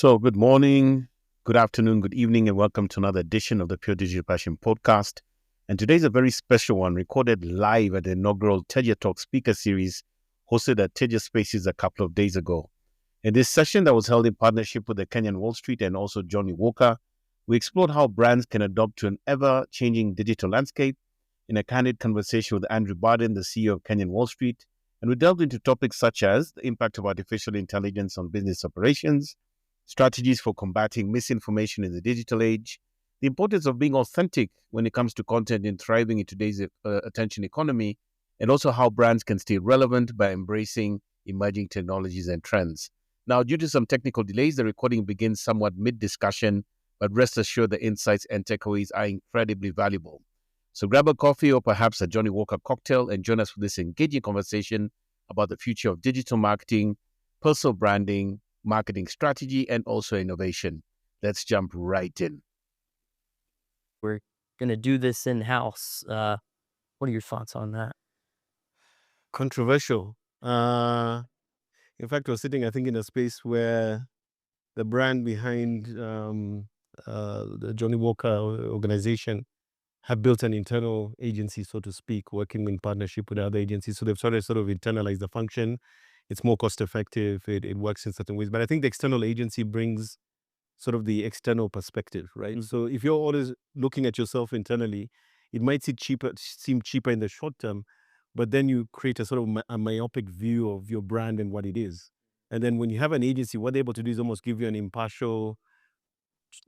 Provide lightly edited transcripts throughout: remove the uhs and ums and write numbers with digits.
So, good morning, good afternoon, good evening, and welcome to another edition of the Pure Digital Passion podcast. And today's a very special one, recorded live at the inaugural Teja Talks Speaker Series, hosted at Teja Spaces a couple of days ago. In this session that was held in partnership with the Kenyan Wallstreet and also Johnnie Walker, we explored how brands can adapt to an ever-changing digital landscape in a candid conversation with Andrew Barden, the CEO of Kenyan Wallstreet, and we delved into topics such as the impact of artificial intelligence on business operations, strategies for combating misinformation in the digital age, the importance of being authentic when it comes to content in thriving in today's attention economy, and also how brands can stay relevant by embracing emerging technologies and trends. Now, due to some technical delays, the recording begins somewhat mid-discussion, but rest assured the insights and takeaways are incredibly valuable. So grab a coffee or perhaps a Johnnie Walker cocktail and join us for this engaging conversation about the future of digital marketing, personal branding, marketing strategy, and also innovation. Let's jump right in. We're going to do this in-house. What are your thoughts on that? Controversial. In fact, we're sitting, I think, in a space where the brand behind the Johnnie Walker organization have built an internal agency, so to speak, working in partnership with other agencies. So they've sort of internalize the function. It's more cost effective. It works in certain ways. But I think the external agency brings sort of the external perspective, right? Mm. So if you're always looking at yourself internally, it might seem cheaper in the short term, but then you create a sort of a myopic view of your brand and what it is. And then when you have an agency, what they're able to do is almost give you an impartial,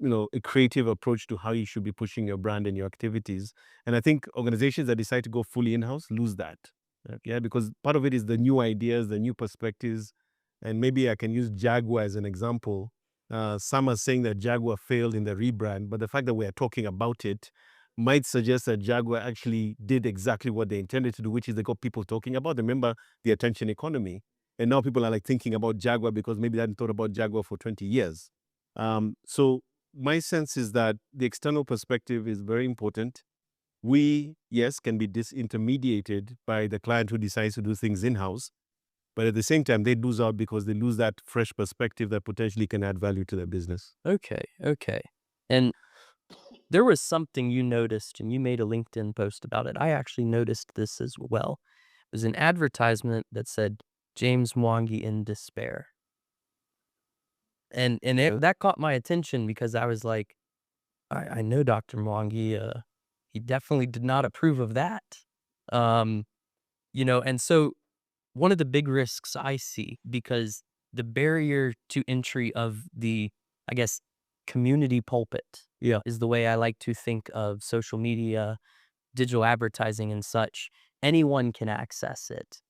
a creative approach to how you should be pushing your brand and your activities. And I think organizations that decide to go fully in-house lose that. Yeah, because part of it is the new ideas, the new perspectives. And maybe I can use Jaguar as an example. Some are saying that Jaguar failed in the rebrand, but the fact that we are talking about it might suggest that Jaguar actually did exactly what they intended to do, which is they got people talking about. Remember the attention economy. And now people are like thinking about Jaguar because maybe they hadn't thought about Jaguar for 20 years. So my sense is that the external perspective is very important. We, yes, can be disintermediated by the client who decides to do things in-house, but at the same time, they lose out because they lose that fresh perspective that potentially can add value to their business. Okay. And there was something you noticed, and you made a LinkedIn post about it. I actually noticed this as well. It was an advertisement that said, James Mwangi in despair. And that caught my attention because I was like, I know Dr. Mwangi. He definitely did not approve of that. And so one of the big risks I see, because the barrier to entry of the, I guess, community pulpit is the way I like to think of social media, digital advertising and such. Anyone can access it.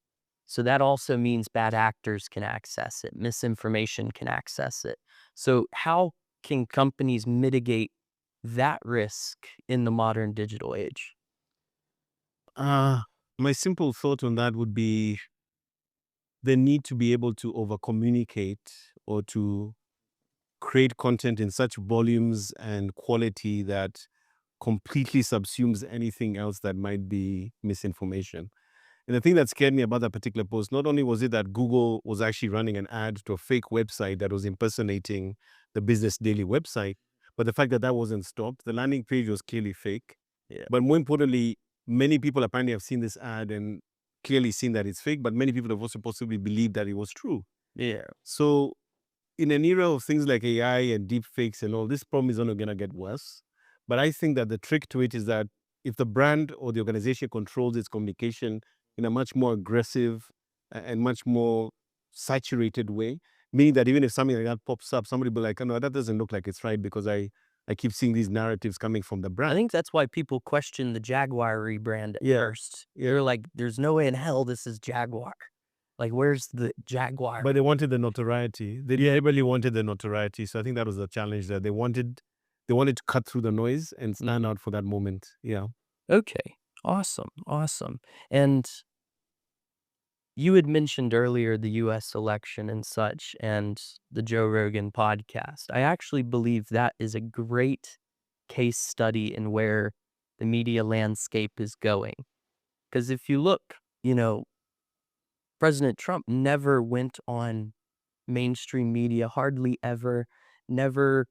So that also means bad actors can access it. Misinformation can access it. So how can companies mitigate that risk in the modern digital age? My simple thought on that would be the need to be able to over-communicate or to create content in such volumes and quality that completely subsumes anything else that might be misinformation. And the thing that scared me about that particular post, not only was it that Google was actually running an ad to a fake website that was impersonating the Business Daily website, but the fact that that wasn't stopped, the landing page was clearly fake. Yeah. But more importantly, many people apparently have seen this ad and clearly seen that it's fake, but many people have also possibly believed that it was true. Yeah. So in an era of things like AI and deep fakes and all, this problem is only going to get worse. But I think that the trick to it is that if the brand or the organization controls its communication in a much more aggressive and much more saturated way, meaning that even if something like that pops up, somebody will be like, oh, no, that doesn't look like it's right because I keep seeing these narratives coming from the brand. I think that's why people question the Jaguar rebrand at first. They're like, there's no way in hell this is Jaguar. Like, where's the Jaguar? But they wanted the notoriety. They really wanted the notoriety. So I think that was the challenge there. They wanted to cut through the noise and stand out for that moment. Yeah. Okay. Awesome. And you had mentioned earlier the US election and such and the Joe Rogan podcast. I actually believe that is a great case study in where the media landscape is going. Because if you look, President Trump never went on mainstream media, hardly ever. never,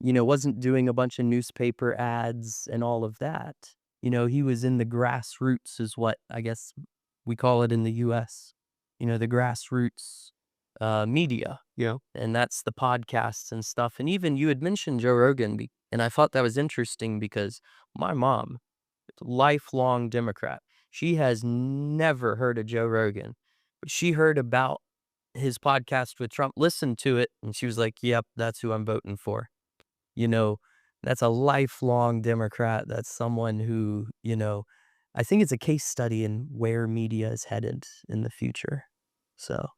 wasn't doing a bunch of newspaper ads and all of that. He was in the grassroots is what I guess we call it in the US, the grassroots media. Yeah. And that's the podcasts and stuff. And even you had mentioned Joe Rogan, and I thought that was interesting because my mom, lifelong Democrat, she has never heard of Joe Rogan, but she heard about his podcast with Trump, listened to it, and she was like, yep, that's who I'm voting for. You know, that's a lifelong Democrat. That's someone who, I think it's a case study in where media is headed in the future. So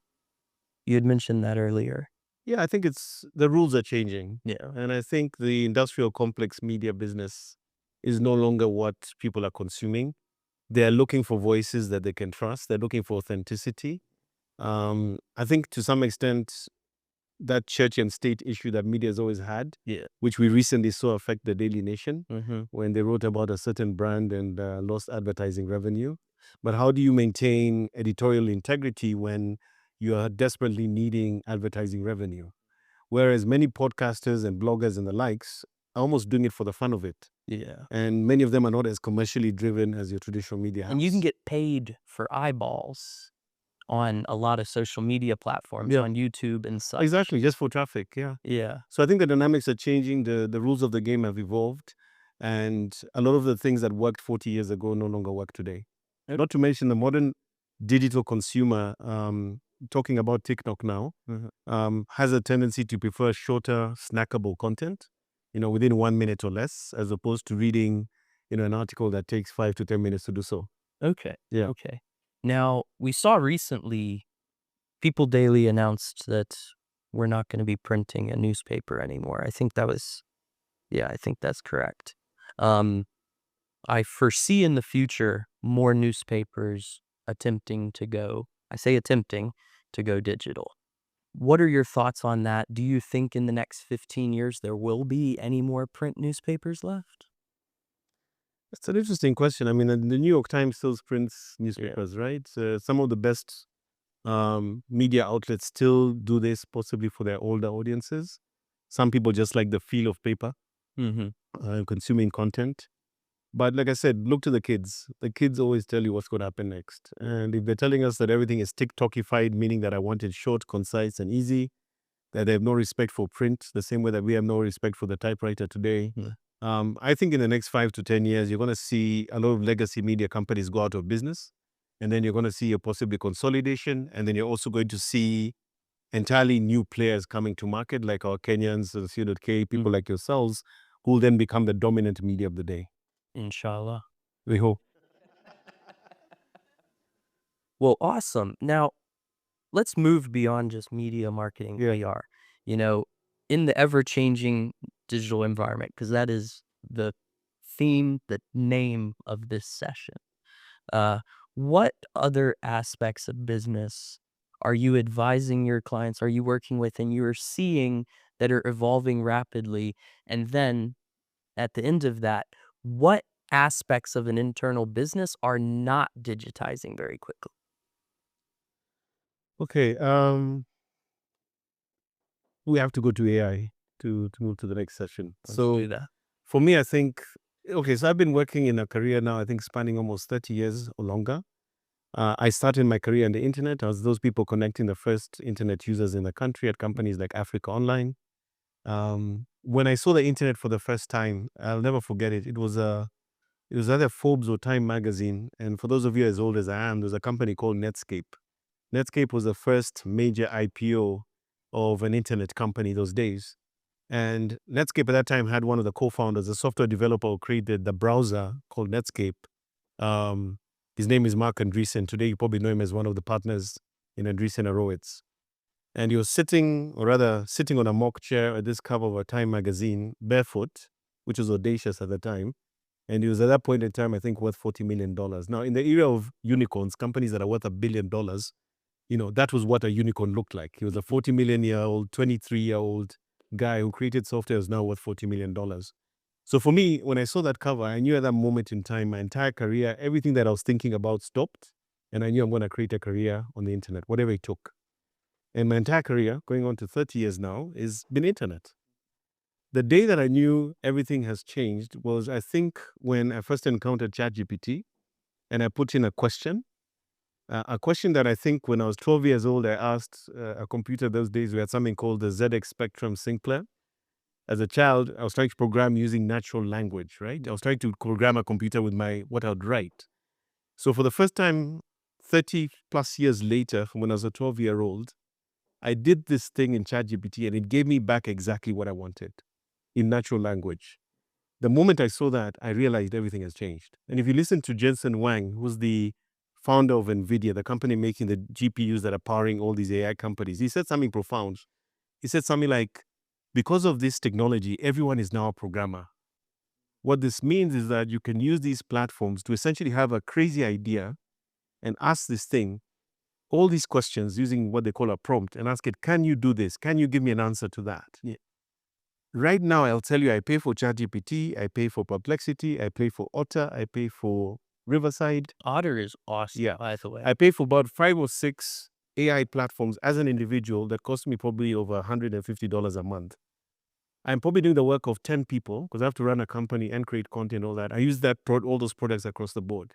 you had mentioned that earlier. Yeah, I think the rules are changing. Yeah. And I think the industrial complex media business is no longer what people are consuming. They're looking for voices that they can trust. They're looking for authenticity. I think to some extent, that church and state issue that media has always had, Yeah. which we recently saw affect the Daily Nation Mm-hmm. when they wrote about a certain brand and lost advertising revenue. But how do you maintain editorial integrity when you are desperately needing advertising revenue? Whereas many podcasters and bloggers and the likes are almost doing it for the fun of it. Yeah. And many of them are not as commercially driven as your traditional media house. And you can get paid for eyeballs on a lot of social media platforms, Yeah. on YouTube and such. Exactly, just for traffic, yeah. Yeah. So I think the dynamics are changing, the rules of the game have evolved, and a lot of the things that worked 40 years ago no longer work today. Okay. Not to mention the modern digital consumer, talking about TikTok now, has a tendency to prefer shorter, snackable content, within 1 minute or less, as opposed to reading, an article that takes 5 to 10 minutes to do so. Okay. Yeah. Okay. Now, we saw recently People Daily announced that we're not going to be printing a newspaper anymore. I think that's correct. I foresee in the future more newspapers attempting to go digital. What are your thoughts on that? Do you think in the next 15 years there will be any more print newspapers left? That's an interesting question. I mean, the New York Times still prints newspapers, right? Some of the best media outlets still do this, possibly for their older audiences. Some people just like the feel of paper, consuming content. But like I said, look to the kids. The kids always tell you what's going to happen next. And if they're telling us that everything is TikTokified, meaning that I want it short, concise, and easy, that they have no respect for print, the same way that we have no respect for the typewriter today. I think in the next 5 to 10 years, you're going to see a lot of legacy media companies go out of business. And then you're going to see a possibly consolidation. And then you're also going to see entirely new players coming to market, like our Kenyans and C.K, people like yourselves, who will then become the dominant media of the day. Inshallah. We hope. Well, awesome. Now, let's move beyond just media marketing PR. In the ever-changing digital environment, because that is the theme, the name of this session. What other aspects of business are you advising your clients? Are you working with and you are seeing that are evolving rapidly? And then at the end of that, what aspects of an internal business are not digitizing very quickly? Okay. We have to go to AI to move to the next session. Let's do that. For me, I think, so I've been working in a career now, I think spanning almost 30 years or longer. I started my career on the internet. I was those people connecting the first internet users in the country at companies like Africa Online. When I saw the internet for the first time, I'll never forget it. It was either Forbes or Time magazine. And for those of you as old as I am, there's a company called Netscape. Netscape was the first major IPO of an internet company those days. And Netscape at that time had one of the co-founders, a software developer who created the browser called Netscape. His name is Mark Andreessen. Today, you probably know him as one of the partners in Andreessen Horowitz. And he was sitting on a mock chair at this cover of a Time magazine, barefoot, which was audacious at the time. And he was at that point in time, I think, worth $40 million. Now, in the era of unicorns, companies that are worth $1 billion, that was what a unicorn looked like. He was a 40 million year old, 23-year-old guy who created software is now worth $40 million. So for me, when I saw that cover, I knew at that moment in time, my entire career, everything that I was thinking about stopped. And I knew I'm going to create a career on the internet, whatever it took. And my entire career, going on to 30 years now, has been internet. The day that I knew everything has changed was, I think, when I first encountered ChatGPT and I put in a question that I think when I was 12 years old, I asked a computer those days. We had something called the ZX Spectrum Sinclair. As a child, I was trying to program using natural language, right? I was trying to program a computer with what I'd write. So for the first time, 30 plus years later, from when I was a 12-year-old, I did this thing in ChatGPT and it gave me back exactly what I wanted in natural language. The moment I saw that, I realized everything has changed. And if you listen to Jensen Huang, who's the founder of NVIDIA, the company making the GPUs that are powering all these AI companies, he said something profound. He said something like, because of this technology, everyone is now a programmer. What this means is that you can use these platforms to essentially have a crazy idea and ask this thing all these questions using what they call a prompt and ask it, can you do this? Can you give me an answer to that? Yeah. Right now, I'll tell you, I pay for ChatGPT, I pay for Perplexity, I pay for Otter, I pay for Riverside. Otter is awesome, Yeah. by the way. I pay for about 5 or 6 AI platforms as an individual that cost me probably over $150 a month. I'm probably doing the work of 10 people because I have to run a company and create content and all that. I use all those products across the board.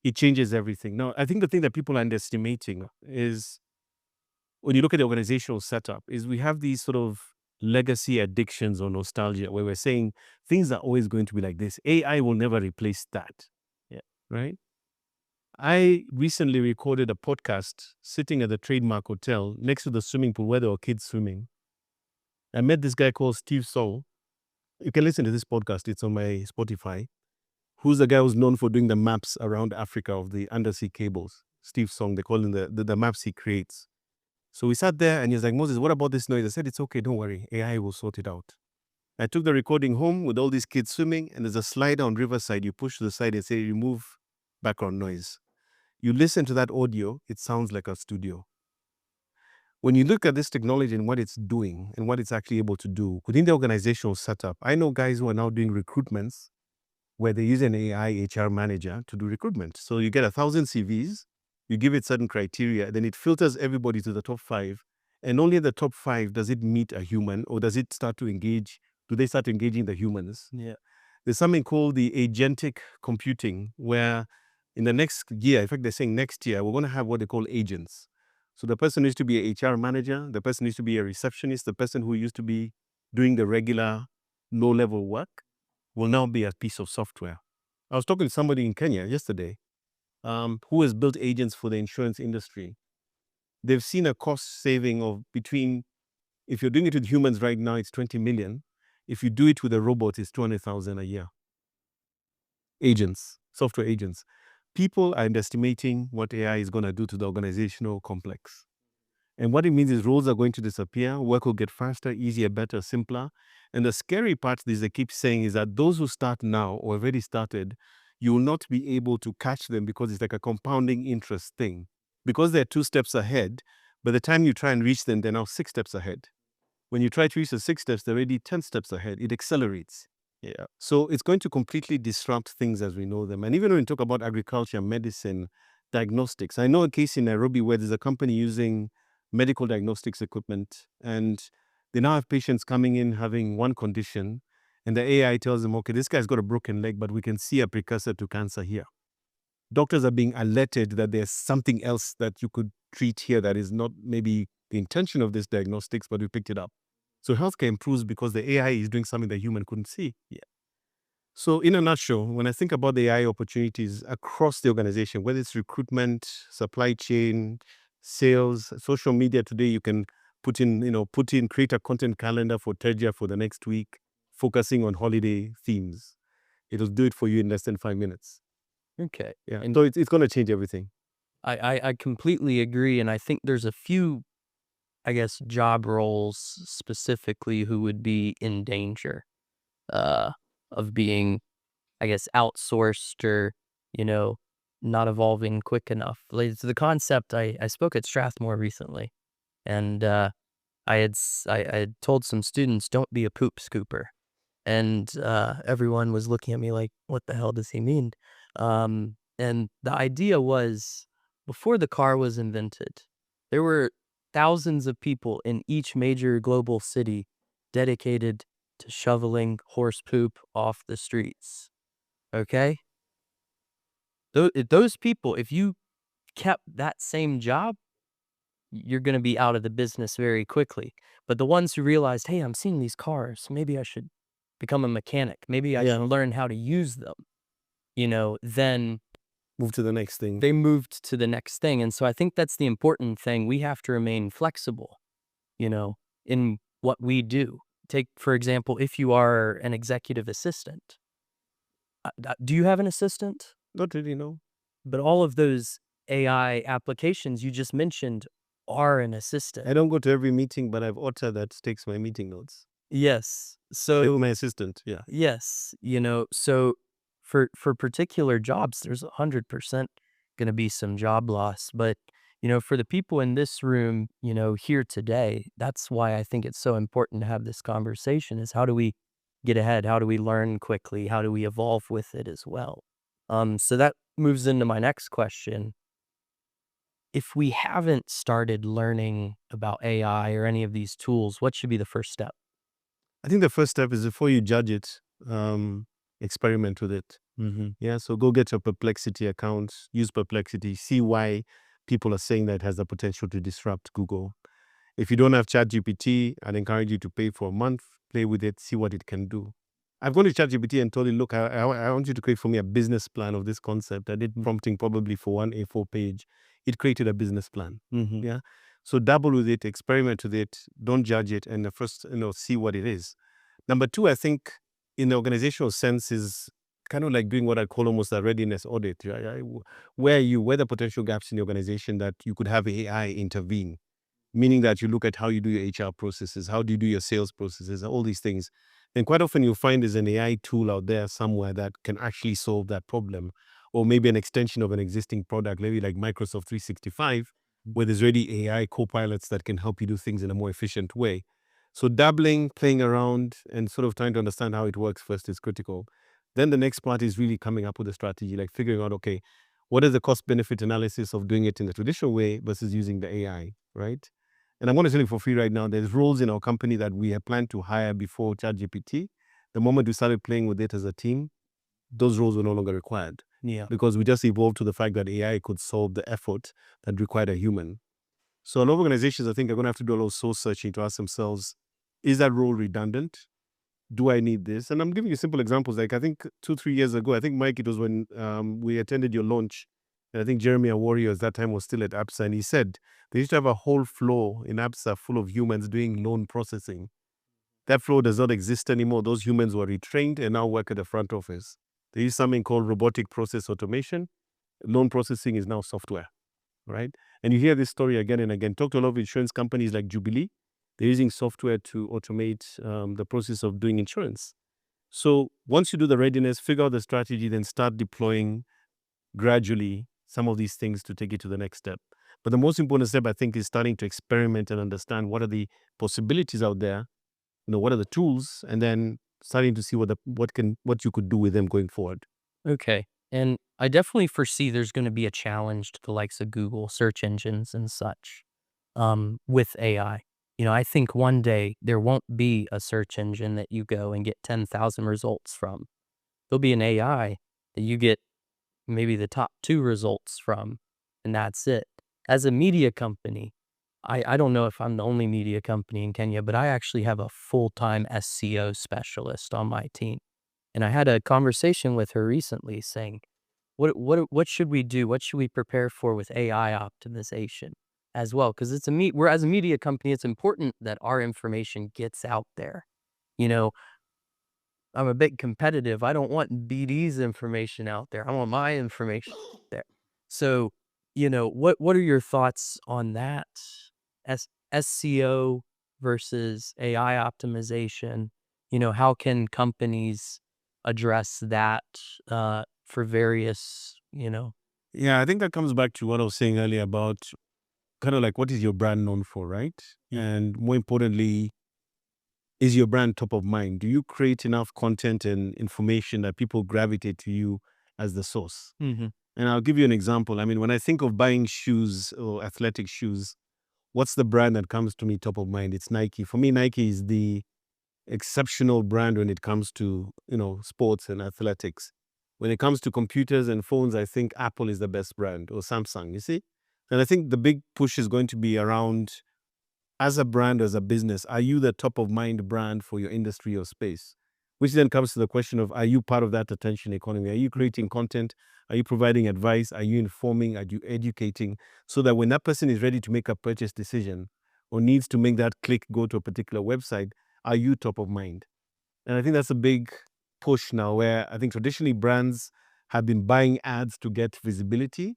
It changes everything. Now, I think the thing that people are underestimating is when you look at the organizational setup is we have these sort of legacy addictions or nostalgia where we're saying things are always going to be like this. AI will never replace that. Yeah. Right? I recently recorded a podcast sitting at the Trademark Hotel next to the swimming pool where there were kids swimming. I met this guy called Steve Song. You can listen to this podcast. It's on my Spotify. Who's the guy who's known for doing the maps around Africa of the undersea cables? Steve Song, they call him the maps he creates. So we sat there and he was like, Moses, what about this noise? I said, it's okay, don't worry. AI will sort it out. I took the recording home with all these kids swimming, and there's a slider on Riverside. You push to the side and say, remove background noise. You listen to that audio, it sounds like a studio. When you look at this technology and what it's doing and what it's actually able to do within the organizational setup, I know guys who are now doing recruitments where they use an AI HR manager to do recruitment. So you get 1,000 CVs, you give it certain criteria, then it filters everybody to the top 5. And only the top 5 does it meet a human, or does it start to engage? Do they start engaging the humans? Yeah. There's something called the agentic computing, where in the next year, in fact, they're saying next year, we're going to have what they call agents. So the person needs to be a HR manager, the person needs to be a receptionist, the person who used to be doing the regular low-level work will now be a piece of software. I was talking to somebody in Kenya yesterday who has built agents for the insurance industry. They've seen a cost saving of between, if you're doing it with humans right now, it's 20 million. If you do it with a robot, it's 200,000 a year. Agents, software agents. People are underestimating what AI is going to do to the organizational complex. And what it means is roles are going to disappear, work will get faster, easier, better, simpler. And the scary part is they keep saying is that those who start now or already started, you will not be able to catch them because it's like a compounding interest thing. Because they're 2 steps ahead, by the time you try and reach them, they're now 6 steps ahead. When you try to reach the 6 steps, they're already 10 steps ahead. It accelerates. Yeah. So it's going to completely disrupt things as we know them. And even when we talk about agriculture, medicine, diagnostics, I know a case in Nairobi where there's a company using medical diagnostics equipment, and they now have patients coming in having one condition, and the AI tells them, okay, this guy's got a broken leg, but we can see a precursor to cancer here. Doctors are being alerted that there's something else that you could treat here that is not maybe the intention of this diagnostics, but we picked it up. So healthcare improves because the AI is doing something the human couldn't see. Yeah. So in a nutshell, when I think about the AI opportunities across the organization, whether it's recruitment, supply chain, sales, social media today, you can create a content calendar for Teja for the next week, focusing on holiday themes. It'll do it for you in less than 5 minutes. Okay. Yeah. And So it's going to change everything. I completely agree. And I think there's a few, I guess, job roles specifically who would be in danger of being, I guess, outsourced or, not evolving quick enough. Like, to the concept, I spoke at Strathmore recently, and I had told some students, don't be a poop scooper. And everyone was looking at me like, what the hell does he mean? And the idea was, before the car was invented, there were thousands of people in each major global city dedicated to shoveling horse poop off the streets. Okay? Those people, if you kept that same job, you're going to be out of the business very quickly. But the ones who realized, hey, I'm seeing these cars, maybe I should become a mechanic. Maybe I should learn how to use them, then Move to the next thing. they moved to the next thing. And so I think that's the important thing. We have to remain flexible, in what we do. Take, for example, if you are an executive assistant, do you have an assistant? Not really, no. But all of those AI applications you just mentioned are an assistant. I don't go to every meeting, but I've Otter that takes my meeting notes. Yes. So So my assistant, yeah. yes, so for particular jobs, there's 100% going to be some job loss. But for the people in this room, here today, that's why I think it's so important to have this conversation. Is how do we get ahead? How do we learn quickly? How do we evolve with it as well? So that moves into my next question. If we haven't started learning about AI or any of these tools, what should be the first step? I think the first step is before you judge it, experiment with it. Yeah, so go get your Perplexity account, use Perplexity, see why people are saying that it has the potential to disrupt Google. If you don't have ChatGPT, I'd encourage you to pay for a month, play with it, see what it can do. I've gone to ChatGPT and told it, look, I want you to create for me a business plan of this concept. I did prompting probably for one A4 page. It created a business plan. Yeah. So dabble with it, experiment with it, don't judge it, and first, see what it is. Number two, I think in the organizational sense is kind of like doing what I call almost a readiness audit. Right? Where are the potential gaps in the organization that you could have AI intervene? Meaning that you look at how you do your HR processes, how do you do your sales processes, all these things. And quite often you'll find there's an AI tool out there somewhere that can actually solve that problem. Or maybe an extension of an existing product, maybe like Microsoft 365, where there's already AI co-pilots that can help you do things in a more efficient way. So dabbling, playing around, and sort of trying to understand how it works first is critical. Then the next part is really coming up with a strategy, like figuring out, okay, what is the cost-benefit analysis of doing it in the traditional way versus using the AI, right? And I'm going to tell you for free right now, there's roles in our company that we had planned to hire before ChatGPT. The moment we started playing with it as a team, those roles were no longer required. Yeah. Because we just evolved to the fact that AI could solve the effort that required a human. So a lot of organizations, I think, are going to have to do a little soul searching to ask themselves, is that role redundant? Do I need this? And I'm giving you simple examples. Like I think 2-3 years ago, I think, Mike, it was when we attended your launch. And I think Jeremy Awario at that time was still at APSA. And he said they used to have a whole floor in APSA full of humans doing loan processing. That floor does not exist anymore. Those humans were retrained and now work at the front office. They use something called robotic process automation. Loan processing is now software, right? And you hear this story again and again. Talk to a lot of insurance companies like Jubilee. They're using software to automate the process of doing insurance. So once you do the readiness, figure out the strategy, then start deploying gradually some of these things to take it to the next step. But the most important step, I think, is starting to experiment and understand what are the possibilities out there, what are the tools, and then starting to see what you could do with them going forward. Okay. And I definitely foresee there's going to be a challenge to the likes of Google search engines and such with AI. I think one day there won't be a search engine that you go and get 10,000 results from. There'll be an AI that you get maybe the top 2 results from, and that's it. As a media company, I don't know if I'm the only media company in Kenya, but I actually have a full-time SEO specialist on my team. And I had a conversation with her recently saying, what should we do? What should we prepare for with AI optimization as well? Because we're as a media company, it's important that our information gets out there. I'm a bit competitive. I don't want BD's information out there. I want my information there. So, what are your thoughts on that? SEO versus AI optimization. How can companies address that for various, Yeah, I think that comes back to what I was saying earlier about kind of like what is your brand known for, right? And more importantly, is your brand top of mind? Do you create enough content and information that people gravitate to you as the source? Mm-hmm. And I'll give you an example. I mean, when I think of buying shoes or athletic shoes, what's the brand that comes to me top of mind? It's Nike. For me, Nike is the exceptional brand when it comes to, sports and athletics. When it comes to computers and phones, I think Apple is the best brand, or Samsung, you see? And I think the big push is going to be around, as a brand, as a business, are you the top of mind brand for your industry or space? Which then comes to the question of, are you part of that attention economy? Are you creating content? Are you providing advice? Are you informing? Are you educating? So that when that person is ready to make a purchase decision or needs to make that click, go to a particular website, are you top of mind? And I think that's a big push now, where I think traditionally brands have been buying ads to get visibility.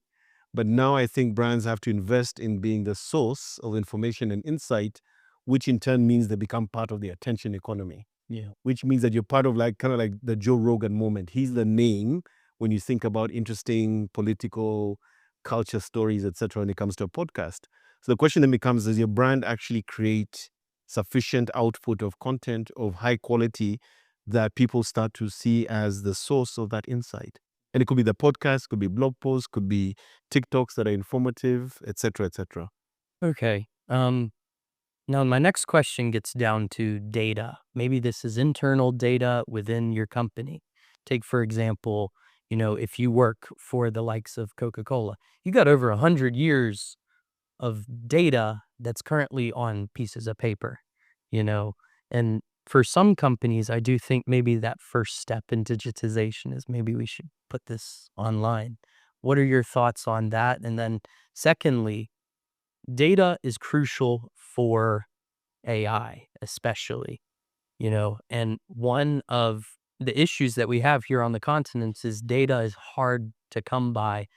But now I think brands have to invest in being the source of information and insight, which in turn means they become part of the attention economy. Yeah. Which means that you're part of, kind of like the Joe Rogan moment. He's the name when you think about interesting political culture stories, etc., when it comes to a podcast. So the question then becomes, does your brand actually create sufficient output of content of high quality that people start to see as the source of that insight? And it could be the podcast, could be blog posts, could be TikToks that are informative, etc., etc. Okay. Now, my next question gets down to data. Maybe this is internal data within your company. Take, for example, if you work for the likes of Coca-Cola, you got over 100 years of data that's currently on pieces of paper, and for some companies, I do think maybe that first step in digitization is maybe we should put this online. What are your thoughts on that? And then secondly, data is crucial for AI, especially, and one of the issues that we have here on the continents is data is hard to come by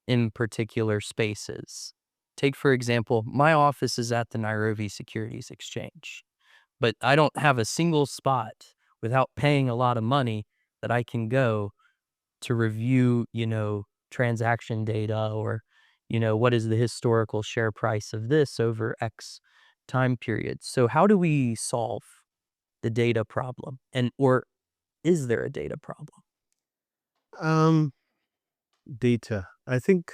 in particular spaces. Take, for example, my office is at the Nairobi Securities Exchange, but I don't have a single spot without paying a lot of money that I can go to review, transaction data or, what is the historical share price of this over X time period. So how do we solve the data problem? Or is there a data problem? Data. I think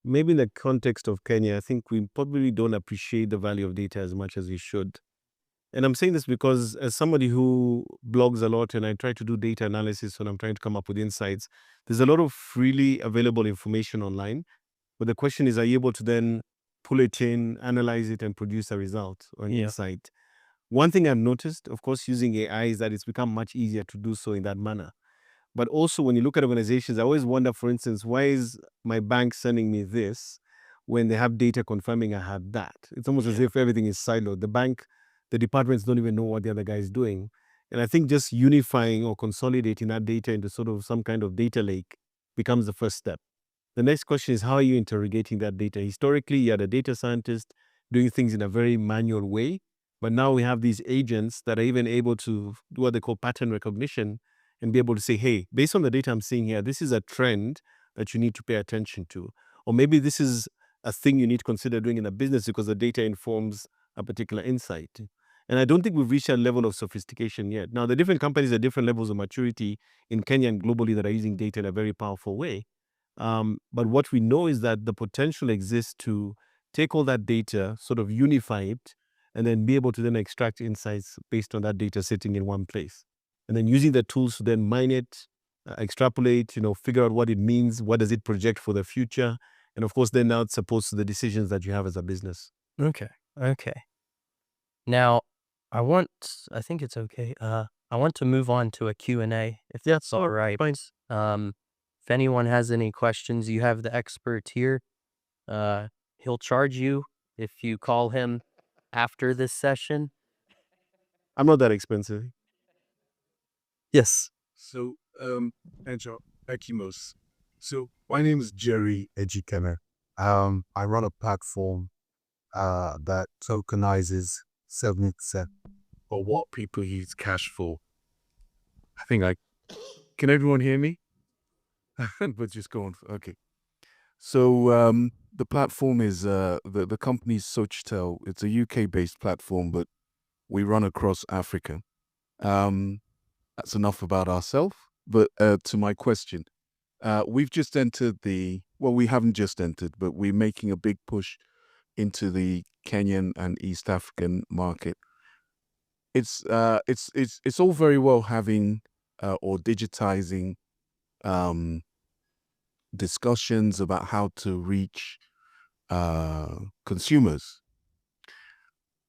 maybe in the context of Kenya, I think we probably don't appreciate the value of data as much as we should. And I'm saying this because, as somebody who blogs a lot and I try to do data analysis when I'm trying to come up with insights, there's a lot of freely available information online. But the question is, are you able to then pull it in, analyze it, and produce a result or an Yeah. insight? One thing I've noticed, of course, using AI, is that it's become much easier to do so in that manner. But also, when you look at organizations, I always wonder, for instance, why is my bank sending me this when they have data confirming I had that? It's almost as if everything is siloed. The bank, the departments don't even know what the other guy is doing. And I think just unifying or consolidating that data into sort of some kind of data lake becomes the first step. The next question is, how are you interrogating that data? Historically, you had a data scientist doing things in a very manual way. But now we have these agents that are even able to do what they call pattern recognition and be able to say, hey, based on the data I'm seeing here, this is a trend that you need to pay attention to. Or maybe this is a thing you need to consider doing in a business because the data informs a particular insight. And I don't think we've reached that level of sophistication yet. Now, the different companies at different levels of maturity in Kenya and globally that are using data in a very powerful way. But what we know is that the potential exists to take all that data, sort of unify it, and then be able to then extract insights based on that data sitting in one place. And then using the tools to then mine it, extrapolate, figure out what it means, what does it project for the future, and of course then now it's supposed to the decisions that you have as a business. Okay. Now, I think it's okay. I want to move on to a Q&A, if that's all right. Fine. If anyone has any questions, you have the expert here. He'll charge you if you call him after this session. I'm not that expensive. Yes. So, Teja, Ekimos. So, my name is Jerry Ejikeme. I run a platform that tokenizes 70% of what people use cash for. Can everyone hear me? But just go on. Okay. So, the platform is, the company's Sochtel. It's a UK-based platform, but we run across Africa. That's enough about ourselves. But to my question, we've just entered we haven't just entered, but we're making a big push into the Kenyan and East African market. it's all very well having or digitizing discussions about how to reach consumers.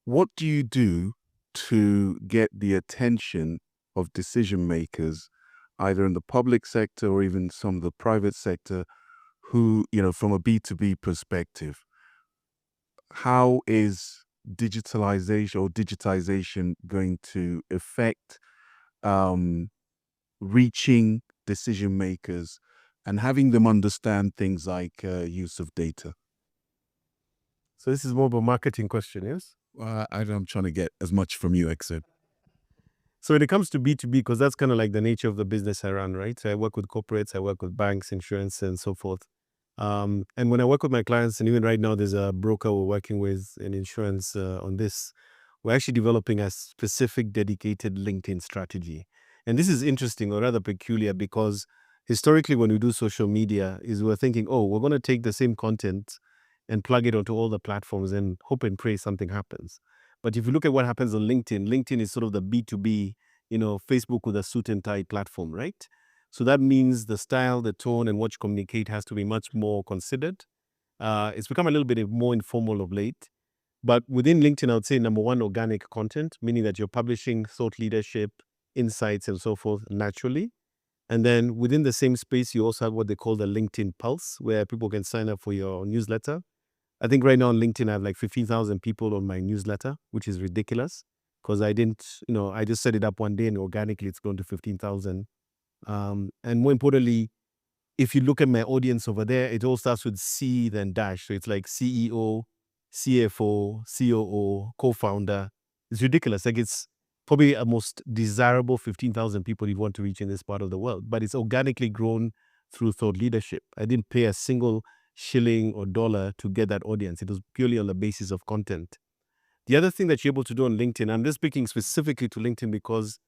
What do you do to get the attention of decision makers, either in the public sector or even some of the private sector, who, from a B2B perspective, how is digitization going to affect reaching decision makers and having them understand things like use of data? So this is more of a marketing question, yes? I'm trying to get as much from you, Exit. So when it comes to B2B, because that's kind of like the nature of the business I run, right? So I work with corporates, I work with banks, insurance, and so forth. And when I work with my clients, and even right now, there's a broker we're working with in insurance on this, we're actually developing a specific dedicated LinkedIn strategy. And this is interesting, or rather peculiar, because historically when we do social media, is we're thinking, oh, we're going to take the same content and plug it onto all the platforms and hope and pray something happens. But if you look at what happens on LinkedIn, LinkedIn is sort of the B2B, Facebook with a suit and tie platform, right? So that means the style, the tone, and what you communicate has to be much more considered. It's become a little bit more informal of late. But within LinkedIn, I would say number one, organic content, meaning that you're publishing thought leadership, insights, and so forth naturally. And then within the same space, you also have what they call the LinkedIn Pulse, where people can sign up for your newsletter. I think right now on LinkedIn, I have like 15,000 people on my newsletter, which is ridiculous because I didn't, I just set it up one day and organically it's grown to 15,000. And more importantly, if you look at my audience over there, it all starts with C, then dash. So it's like CEO, CFO, COO, co-founder. It's ridiculous. Like it's probably a most desirable 15,000 people you want to reach in this part of the world, but it's organically grown through thought leadership. I didn't pay a single shilling or dollar to get that audience. It was purely on the basis of content. The other thing that you're able to do on LinkedIn, I'm just speaking specifically to LinkedIn because,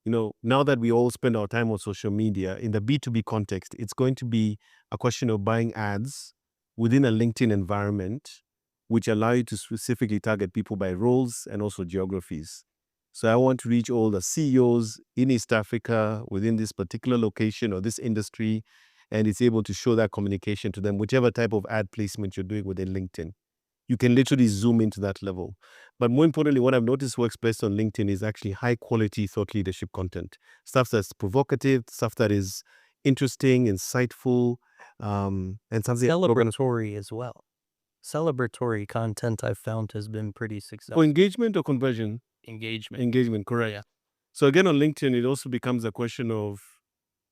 now that we all spend our time on social media, in the B2B context, it's going to be a question of buying ads within a LinkedIn environment, which allow you to specifically target people by roles and also geographies. So I want to reach all the CEOs in East Africa within this particular location or this industry, and it's able to show that communication to them, whichever type of ad placement you're doing within LinkedIn. You can literally zoom into that level. But more importantly, what I've noticed works best on LinkedIn is actually high quality thought leadership content. Stuff that's provocative, stuff that is interesting, insightful, and something Celebratory as well. Celebratory content I've found has been pretty successful. for engagement or conversion. Engagement. Engagement, correct. Yeah. So again, on LinkedIn, it also becomes a question of,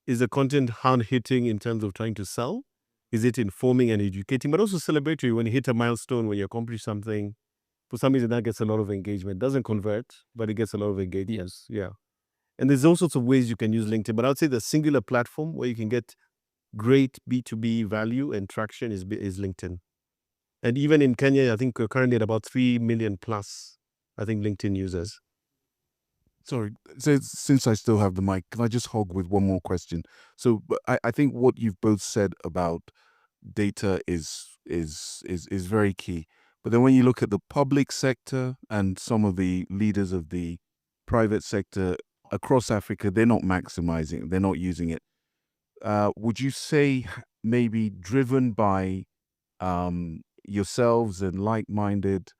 is the content hard-hitting in terms of trying to sell? Is it informing and educating? But also celebratory when you hit a milestone, when you accomplish something. For some reason, that gets a lot of engagement. Doesn't convert, but it gets a lot of engagement. Yes. Yeah. And there's all sorts of ways you can use LinkedIn. But I would say the singular platform where you can get great B2B value and traction is LinkedIn. And even in Kenya, I think we're currently at about 3 million plus, I think, LinkedIn users. Sorry, so since I still have the mic, can I just hog with one more question? So I think what you've both said about data is very key. But then when you look at the public sector and some of the leaders of the private sector across Africa, they're not maximizing, they're not using it. Would you say maybe driven by yourselves and like-minded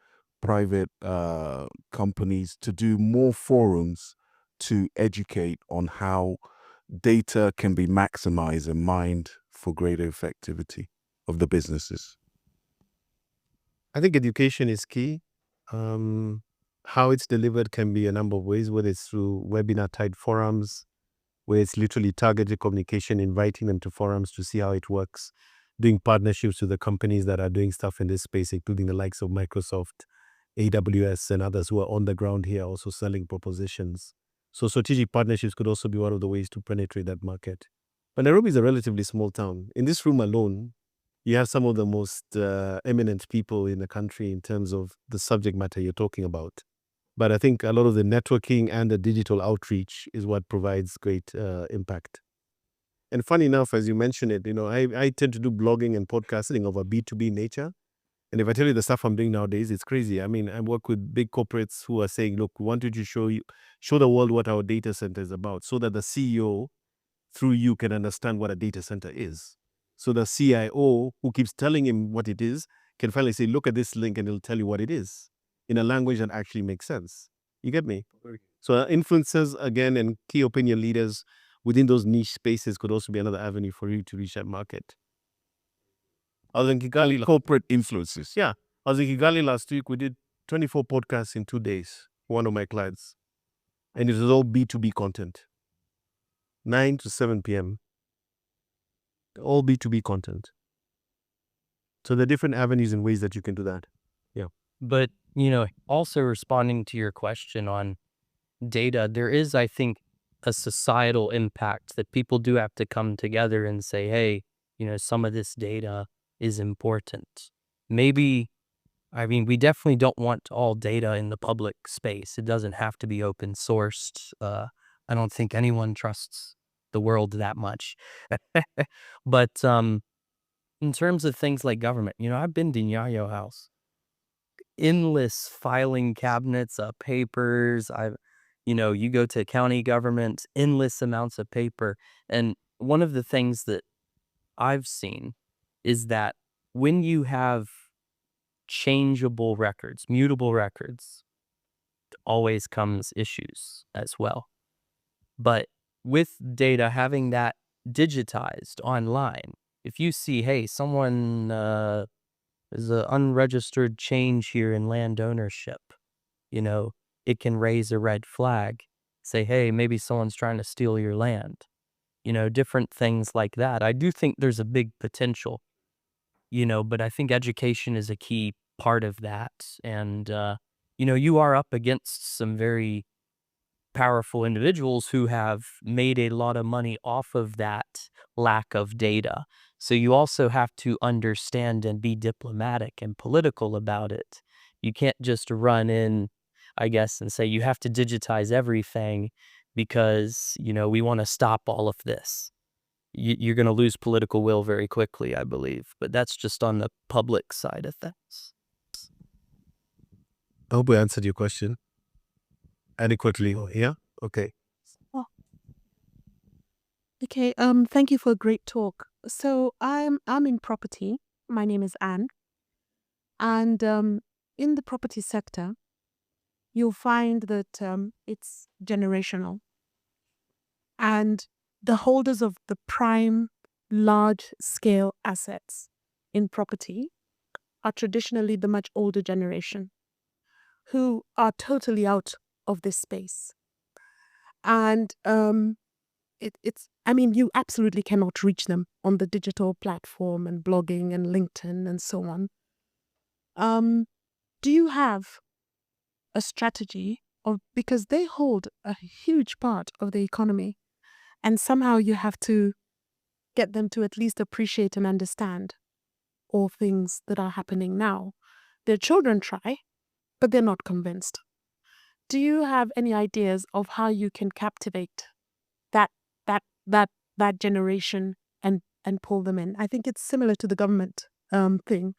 private companies to do more forums to educate on how data can be maximized and mined for greater effectivity of the businesses? I think education is key. How it's delivered can be a number of ways, whether it's through webinar-type forums, where it's literally targeted communication, inviting them to forums to see how it works, doing partnerships with the companies that are doing stuff in this space, including the likes of Microsoft, AWS, and others who are on the ground here also selling propositions. So strategic partnerships could also be one of the ways to penetrate that market. But Nairobi is a relatively small town. In this room alone, you have some of the most eminent people in the country in terms of the subject matter you're talking about. But I think a lot of the networking and the digital outreach is what provides great impact. And funny enough, as you mentioned it, I tend to do blogging and podcasting of a B2B nature. And if I tell you the stuff I'm doing nowadays, it's crazy. I mean, I work with big corporates who are saying, look, we wanted to show the world what our data center is about, so that the CEO through you can understand what a data center is. So the CIO who keeps telling him what it is can finally say, look at this link, and it'll tell you what it is in a language that actually makes sense. You get me? So influencers, again, and key opinion leaders within those niche spaces could also be another avenue for you to reach that market. I was in Kigali. Corporate influences. Yeah. I was in Kigali last week. We did 24 podcasts in 2 days for one of my clients. And it was all B2B content. 9 to 7 p.m. All B2B content. So there are different avenues and ways that you can do that. But, also responding to your question on data, there is, I think, a societal impact that people do have to come together and say, hey, some of this data is important. Maybe, we definitely don't want all data in the public space. It doesn't have to be open sourced. I don't think anyone trusts the world that much. But in terms of things like government, I've been to Nyayo House. Endless filing cabinets of papers. You go to county government, endless amounts of paper. And one of the things that I've seen is that when you have changeable records, mutable records, always comes issues as well. But with data, having that digitized online, if you see, hey, someone there's an unregistered change here in land ownership, it can raise a red flag. Say, hey, maybe someone's trying to steal your land. Different things like that. I do think there's a big potential, but I think education is a key part of that. And, you are up against some very powerful individuals who have made a lot of money off of that lack of data. So you also have to understand and be diplomatic and political about it. You can't just run in, I guess, and say you have to digitize everything because, we want to stop all of this. You're going to lose political will very quickly, I believe. But that's just on the public side of things. I hope we answered your question adequately. Yeah? Okay. Okay, thank you for a great talk. So I'm in property. My name is Anne. And in the property sector, you'll find that it's generational. And the holders of the prime large-scale assets in property are traditionally the much older generation who are totally out of this space. And you absolutely cannot reach them on the digital platform and blogging and LinkedIn and so on. Do you have a strategy because they hold a huge part of the economy, and somehow you have to get them to at least appreciate and understand all things that are happening now. Their children try, but they're not convinced. Do you have any ideas of how you can captivate that generation and pull them in? I think it's similar to the government thing,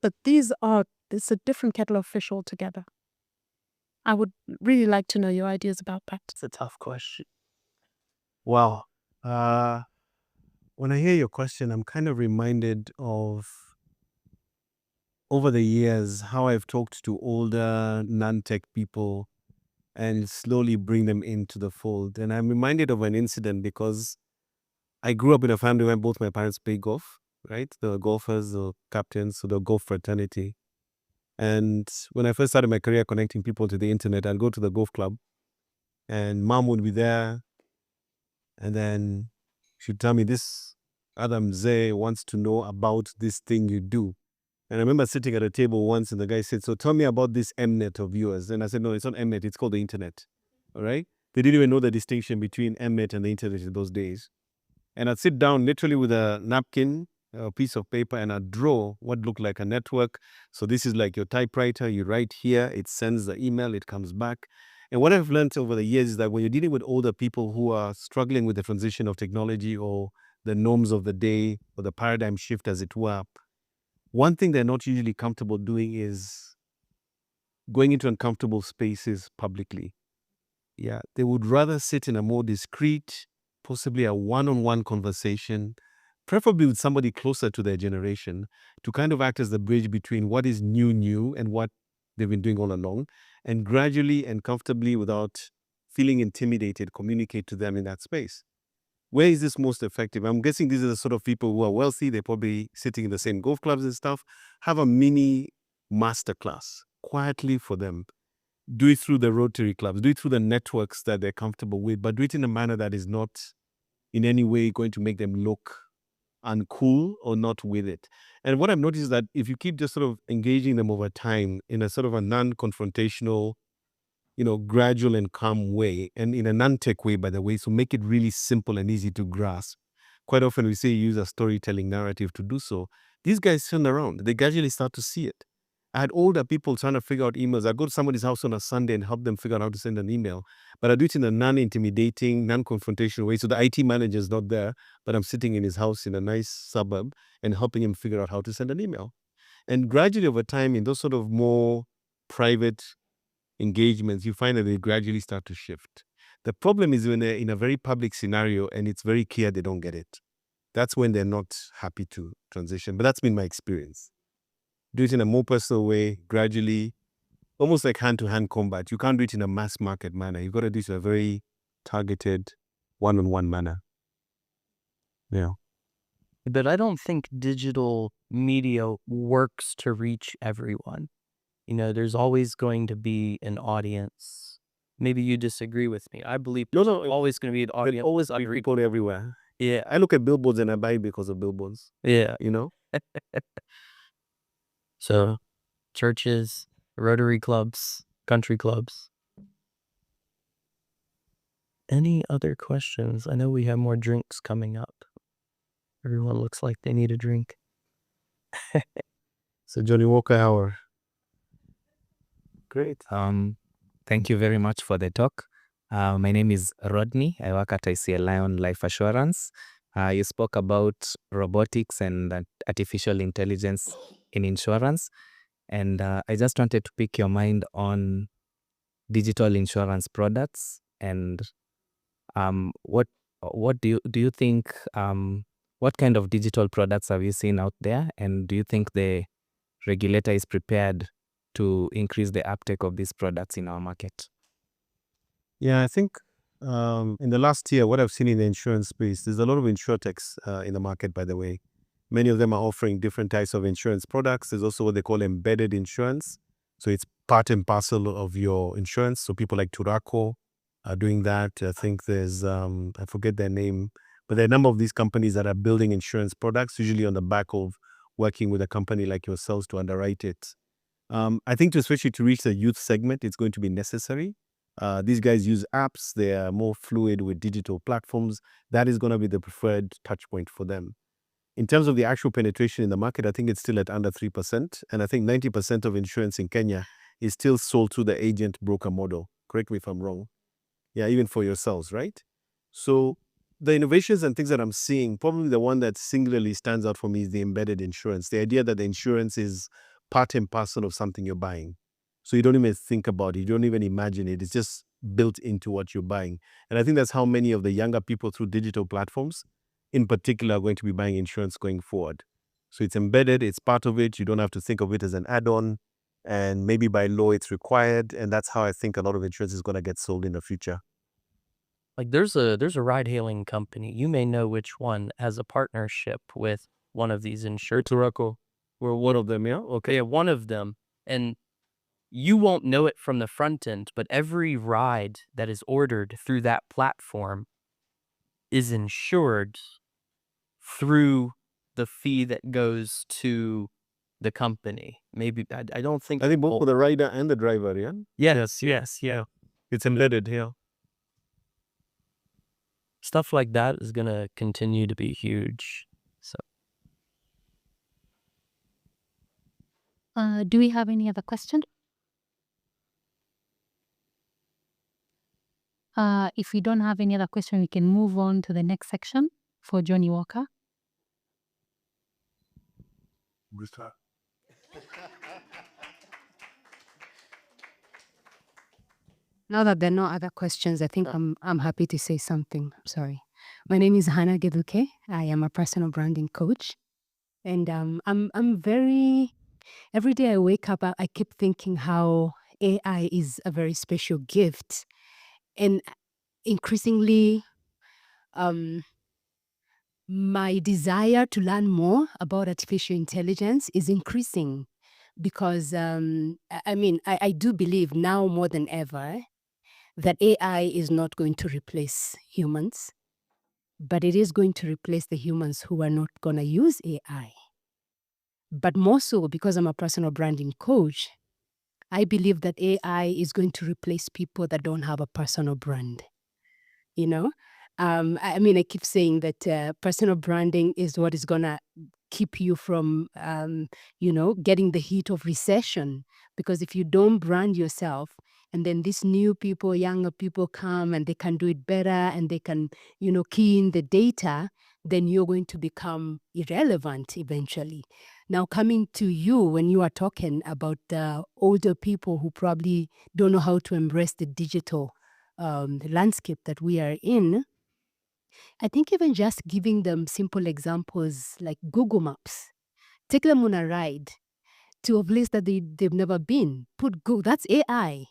but it's a different kettle of fish altogether. I would really like to know your ideas about that. It's a tough question. Wow. When I hear your question, I'm kind of reminded of over the years how I've talked to older non-tech people and slowly bring them into the fold. And I'm reminded of an incident because I grew up in a family where both my parents play golf, right? The golfers, the captains, so the golf fraternity. And when I first started my career connecting people to the internet, I'd go to the golf club and mom would be there. And then she'd tell me, this Adam Zay wants to know about this thing you do. And I remember sitting at a table once and the guy said, so tell me about this Mnet of yours. And I said, no, it's not Mnet, it's called the internet. All right? They didn't even know the distinction between Mnet and the internet in those days. And I'd sit down literally with a napkin, a piece of paper, and I'd draw what looked like a network. So this is like your typewriter, you write here, it sends the email, it comes back. And what I've learned over the years is that when you're dealing with older people who are struggling with the transition of technology or the norms of the day or the paradigm shift, as it were, One thing they're not usually comfortable doing is going into uncomfortable spaces publicly. Yeah, they would rather sit in a more discreet, possibly a one-on-one conversation, preferably with somebody closer to their generation, to kind of act as the bridge between what is new and what they've been doing all along, and gradually and comfortably, without feeling intimidated, communicate to them in that space. Where is this most effective? I'm guessing these are the sort of people who are wealthy. They're probably sitting in the same golf clubs and stuff. Have a mini masterclass quietly for them. Do it through the Rotary clubs, do it through the networks that they're comfortable with, but do it in a manner that is not in any way going to make them look uncool or not with it. And what I've noticed is that if you keep just sort of engaging them over time in a sort of a non-confrontational, gradual and calm way, and in a non-tech way, by the way, so make it really simple and easy to grasp. Quite often we say use a storytelling narrative to do so. These guys turn around. They gradually start to see it. I had older people trying to figure out emails. I go to somebody's house on a Sunday and help them figure out how to send an email. But I do it in a non-intimidating, non-confrontational way. So the IT manager is not there, but I'm sitting in his house in a nice suburb and helping him figure out how to send an email. And gradually over time, in those sort of more private engagements, you find that they gradually start to shift. The problem is when they're in a very public scenario and it's very clear they don't get it. That's when they're not happy to transition. But that's been my experience. Do it in a more personal way, gradually, almost like hand-to-hand combat. You can't do it in a mass market manner. You've got to do it in a very targeted, one-on-one manner. Yeah. But I don't think digital media works to reach everyone. There's always going to be an audience. Maybe you disagree with me. I believe there's always going to be an audience. There's always people everywhere. Yeah. I look at billboards and I buy because of billboards. Yeah. So churches, Rotary clubs, country clubs. Any other questions? I know we have more drinks coming up. Everyone looks like they need a drink. So Johnnie Walker hour. Great. Thank you very much for the talk. My name is Rodney. I work at ICL Lion Life Assurance. You spoke about robotics and artificial intelligence in insurance. And I just wanted to pick your mind on digital insurance products and what do you think, what kind of digital products have you seen out there? And do you think the regulator is prepared to increase the uptake of these products in our market? Yeah, I think in the last year, what I've seen in the insurance space, there's a lot of insurtechs in the market, by the way. Many of them are offering different types of insurance products. There's also what they call embedded insurance. So it's part and parcel of your insurance. So people like Turaco are doing that. I think there's, I forget their name, but there are a number of these companies that are building insurance products, usually on the back of working with a company like yourselves to underwrite it. I think especially to reach the youth segment, it's going to be necessary. These guys use apps. They are more fluid with digital platforms. That is going to be the preferred touch point for them. In terms of the actual penetration in the market, I think it's still at under 3%. And I think 90% of insurance in Kenya is still sold through the agent broker model. Correct me if I'm wrong. Yeah, even for yourselves, right? So the innovations and things that I'm seeing, probably the one that singularly stands out for me is the embedded insurance. The idea that the insurance is part and parcel of something you're buying. So you don't even think about it. You don't even imagine it. It's just built into what you're buying. And I think that's how many of the younger people through digital platforms in particular are going to be buying insurance going forward. So it's embedded, it's part of it. You don't have to think of it as an add-on. And maybe by law it's required. And that's how I think a lot of insurance is going to get sold in the future. Like there's a ride-hailing company, you may know which one, has a partnership with one of these insurers. Turaco, we're one of them, yeah? Okay. Yeah, one of them. And you won't know it from the front end, but every ride that is ordered through that platform is insured through the fee that goes to the company. Maybe, I don't think... I think both for the rider and the driver, yeah? Yes, yeah. It's embedded here. Stuff like that is going to continue to be huge. So, do we have any other question? If we don't have any other question, we can move on to the next section for Johnnie Walker. Rita. Now that there are no other questions, I think I'm happy to say something. Sorry. My name is Hannah Geduke. I am a personal branding coach. And I'm very every day I wake up, I keep thinking how AI is a very special gift. And increasingly my desire to learn more about artificial intelligence is increasing because I do believe now more than ever that AI is not going to replace humans, but it is going to replace the humans who are not going to use AI. But more so because I'm a personal branding coach, I believe that AI is going to replace people that don't have a personal brand. You know, I keep saying that personal branding is what is gonna keep you from, getting the heat of recession. Because if you don't brand yourself, and then these new people, younger people come and they can do it better and they can, key in the data, then you're going to become irrelevant eventually. Now, coming to you when you are talking about the older people who probably don't know how to embrace the digital landscape that we are in, I think even just giving them simple examples like Google Maps, take them on a ride to a place that they've never been. That's AI,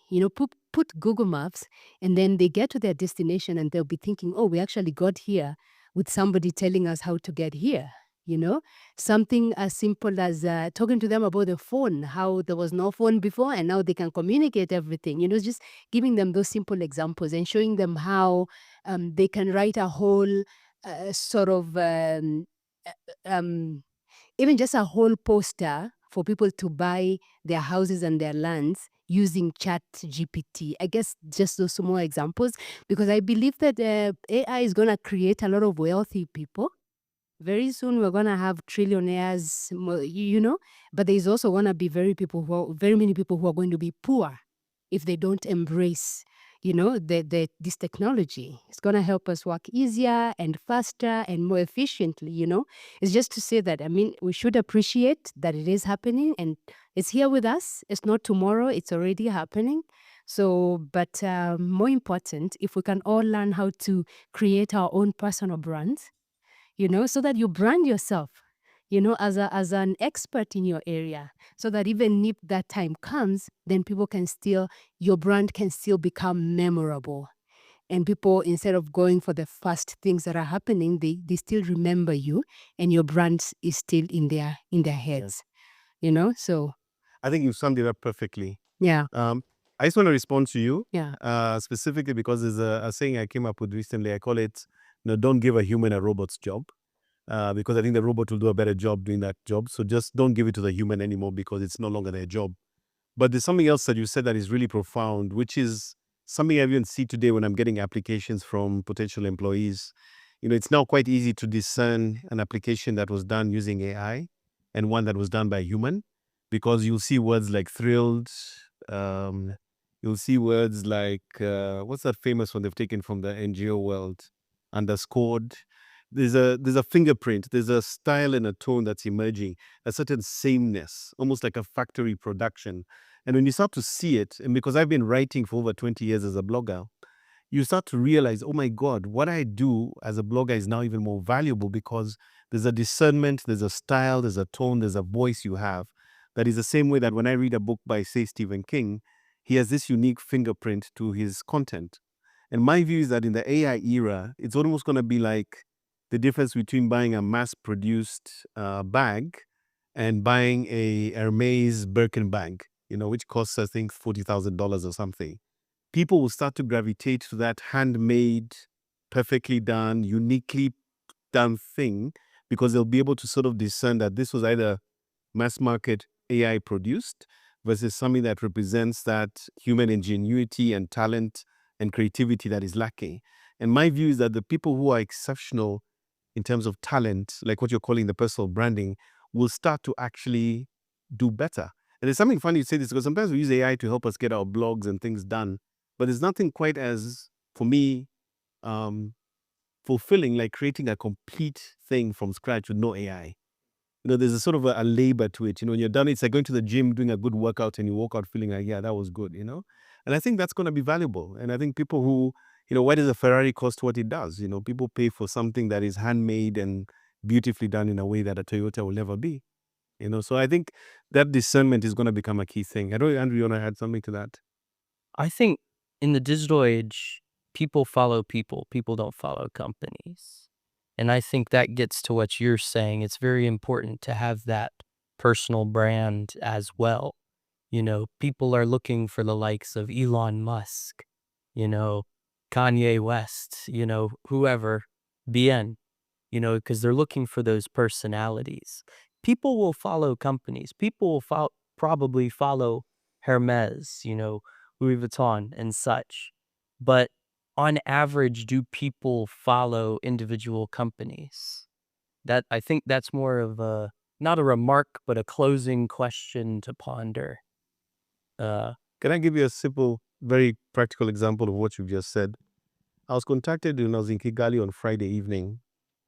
put Google Maps, and then they get to their destination and they'll be thinking, oh, we actually got here with somebody telling us how to get here. Something as simple as talking to them about the phone, how there was no phone before and now they can communicate everything. Just giving them those simple examples and showing them how they can write a whole sort of even just a whole poster for people to buy their houses and their lands using Chat GPT. I guess just those small examples, because I believe that AI is going to create a lot of wealthy people. Very soon we're going to have trillionaires, but there's also going to be very many people who are going to be poor if they don't embrace, this technology. It's going to help us work easier and faster and more efficiently, It's just to say that, we should appreciate that it is happening and it's here with us. It's not tomorrow, it's already happening. So, but more important, if we can all learn how to create our own personal brands, so that you brand yourself, as an expert in your area, so that even if that time comes, then your brand can still become memorable. And people, instead of going for the first things that are happening, they still remember you and your brand is still in their heads, so. I think you summed it up perfectly. Yeah. I just want to respond to you. Yeah. Specifically because there's a saying I came up with recently. I call it, don't give a human a robot's job. Because I think the robot will do a better job doing that job. So just don't give it to the human anymore because it's no longer their job. But there's something else that you said that is really profound, which is something I even see today when I'm getting applications from potential employees. It's now quite easy to discern an application that was done using AI and one that was done by a human, because you'll see words like thrilled. You'll see words like, what's that famous one they've taken from the NGO world? Underscored. There's a fingerprint, there's a style and a tone that's emerging, a certain sameness, almost like a factory production. And when you start to see it, and because I've been writing for over 20 years as a blogger, you start to realize, oh my God, what I do as a blogger is now even more valuable because there's a discernment, there's a style, there's a tone, there's a voice you have. That is the same way that when I read a book by, say, Stephen King, he has this unique fingerprint to his content. And my view is that in the AI era, it's almost going to be like the difference between buying a mass-produced bag and buying a Hermes Birkin bag, which costs, I think, $40,000 or something. People will start to gravitate to that handmade, perfectly done, uniquely done thing because they'll be able to sort of discern that this was either mass market AI produced versus something that represents that human ingenuity and talent and creativity that is lacking. And my view is that the people who are exceptional in terms of talent, like what you're calling the personal branding, will start to actually do better. And there's something funny you say this because sometimes we use AI to help us get our blogs and things done, but there's nothing quite as, for me, fulfilling like creating a complete thing from scratch with no AI. there's a sort of a labor to it. When you're done, it's like going to the gym, doing a good workout, and you walk out feeling like, yeah, that was good, And I think that's going to be valuable. And I think people who, why does a Ferrari cost what it does? People pay for something that is handmade and beautifully done in a way that a Toyota will never be. So I think that discernment is going to become a key thing. I don't know, Andrew, you want to add something to that? I think in the digital age, people follow people. People don't follow companies. And I think that gets to what you're saying. It's very important to have that personal brand as well. People are looking for the likes of Elon Musk, Kanye West, whoever, BN, because they're looking for those personalities. People will follow companies. People will probably follow Hermes, Louis Vuitton and such. But on average, do people follow individual companies? I think that's more of not a remark, but a closing question to ponder. Can I give you a simple, very practical example of what you've just said? I was contacted when I was in Kigali on Friday evening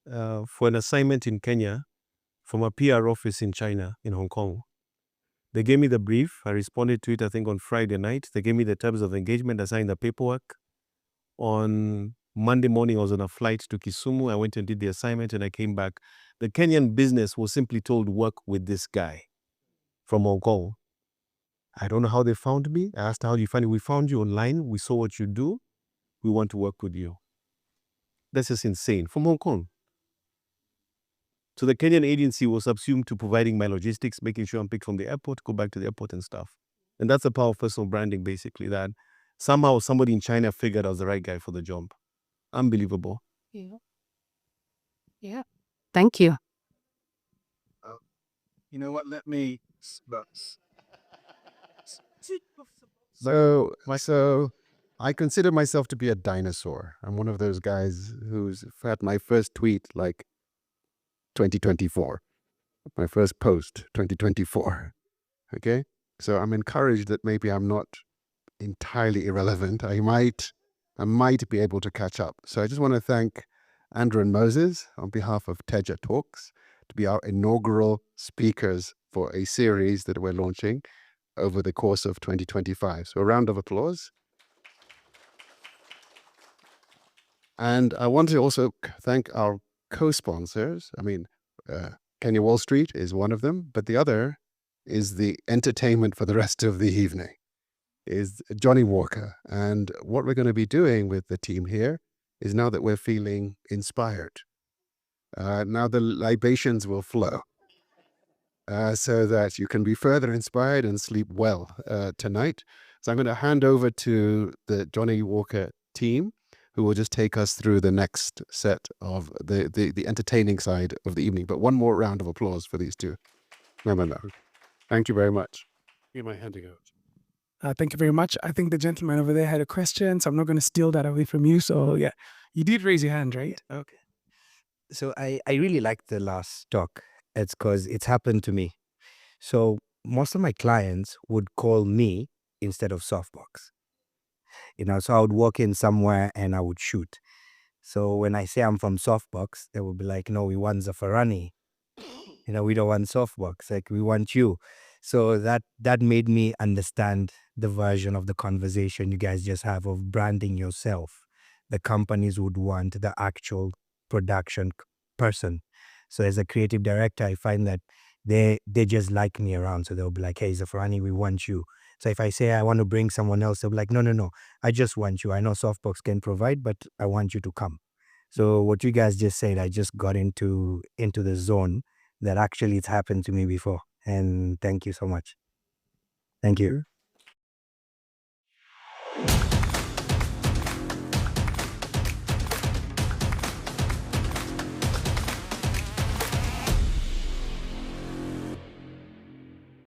for an assignment in Kenya from a PR office in China, in Hong Kong. They gave me the brief. I responded to it, I think, on Friday night. They gave me the terms of engagement. I signed the paperwork. On Monday morning, I was on a flight to Kisumu. I went and did the assignment, and I came back. The Kenyan business was simply told, work with this guy from Hong Kong. I don't know how they found me. I asked, how do you find me? We found you online. We saw what you do. We want to work with you. That's just insane. From Hong Kong. So the Kenyan agency was subsumed to providing my logistics, making sure I'm picked from the airport, go back to the airport and stuff. And that's the power of personal branding, basically, that somehow somebody in China figured I was the right guy for the job. Unbelievable. Yeah. Thank you. You know what? Let me. So I consider myself to be a dinosaur. I'm one of those guys who's had my first tweet like 2024, my first post 2024. Okay, so I'm encouraged that maybe I'm not entirely irrelevant. I might be able to catch up. So I just want to thank Andrew and Moses on behalf of Teja Talks to be our inaugural speakers for a series that we're launching over the course of 2025. So a round of applause. And I want to also thank our co-sponsors. I mean, Kenya Wallstreet is one of them, but the other is the entertainment for the rest of the evening, is Johnnie Walker. And what we're going to be doing with the team here is, now that we're feeling inspired, now the libations will flow. So that you can be further inspired and sleep well tonight. So I'm going to hand over to the Johnnie Walker team, who will just take us through the next set of the entertaining side of the evening. But one more round of applause for these two. No. Thank you very much. Give my handing out. Thank you very much. I think the gentleman over there had a question, so I'm not going to steal that away from you. So yeah, you did raise your hand, right? Okay. So I really liked the last talk. It's because it's happened to me. So most of my clients would call me instead of Softbox. So I would walk in somewhere and I would shoot. So when I say I'm from Softbox, they would be like, no, we want Zafarani. We don't want Softbox. Like, we want you. So that made me understand the version of the conversation you guys just have of branding yourself. The companies would want the actual production person. So as a creative director, I find that they just like me around. So they'll be like, hey, Zafarani, we want you. So if I say I want to bring someone else, they'll be like, no, I just want you. I know Softbox can provide, but I want you to come. So what you guys just said, I just got into the zone that actually it's happened to me before. And thank you so much. Thank you.